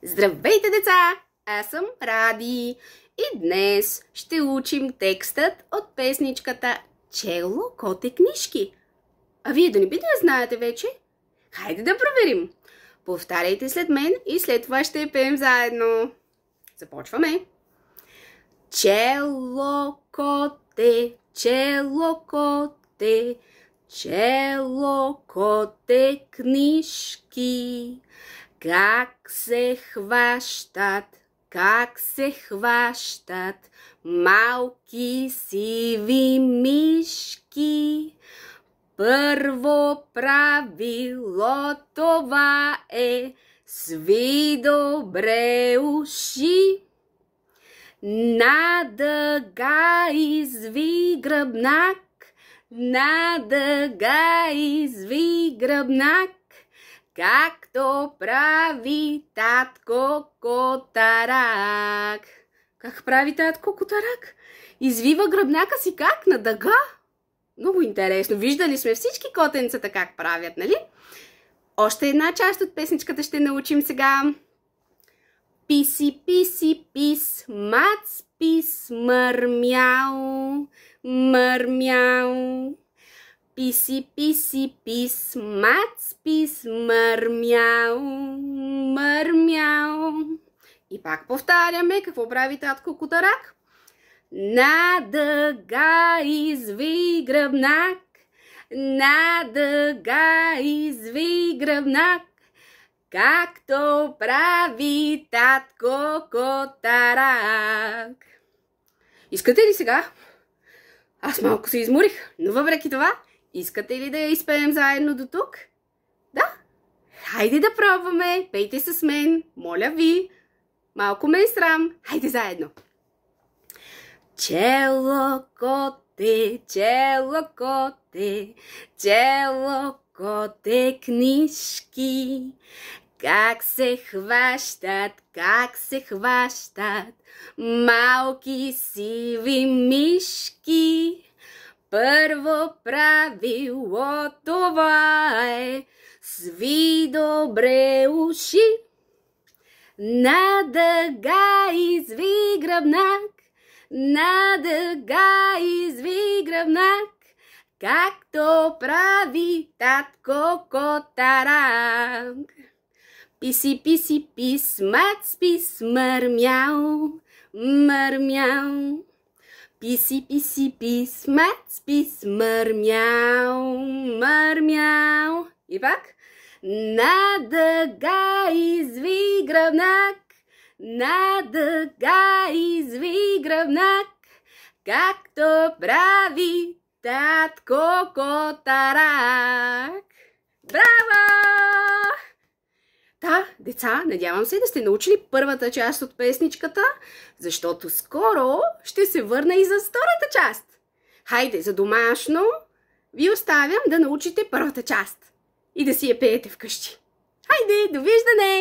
Здравейте, деца! Аз съм Ради и днес ще учим текстът от песничката Чело коте книжки. А вие да не би да я знаете вече? Хайде да проверим! Повтаряйте след мен и след това ще я пеем заедно. Започваме! Чело коте, чело коте, чело коте книжки. Как се хващат малки сиви мишки. Първо правило това е: сви добре уши. На дъга изви гръбнак, на дъга изви гръбнак, както прави татко Котарак. Как прави татко Котарак? Извива гръбнака си как? На дъга? Много интересно. Виждали сме всички котенцата как правят, нали? Още една част от песничката ще научим сега. Писи, писи, пис, мац, пис, мърмяу, мърмяу. Писи, писи, пис, мац, пис, мърмяу, мърмяу. И пак повтаряме какво прави татко Котарак. На дъга изви гръбнак, на дъга изви гръбнак, както прави татко Котарак. Искате ли сега? Аз малко се изморих, но въпреки това, искате ли да я изпеем заедно до тук? Да? Хайде да пробваме. Пейте с мен, моля ви. Малко ме е срам. Хайде заедно. Чело коте, чело коте, чело коте книжки. Как се хващат малки сиви мишки. Първо правило това е: сви добре уши. На дъга изви гръбнак, на дъга изви гръбнак, както прави татко Котарак. Писи, писи, пис, мац, пис, мърмяу, мърмяу. Писи, писи, пис, мац, пис, мърмяу, мърмяу. И пак. На дъга изви гръбнак, на дъга изви гръбнак, както прави татко Котарак. Браво! Да, деца, надявам се да сте научили първата част от песничката, защото скоро ще се върна и за втората част. Хайде, за домашно ви оставям да научите първата част и да си я пеете вкъщи. Хайде, довиждане!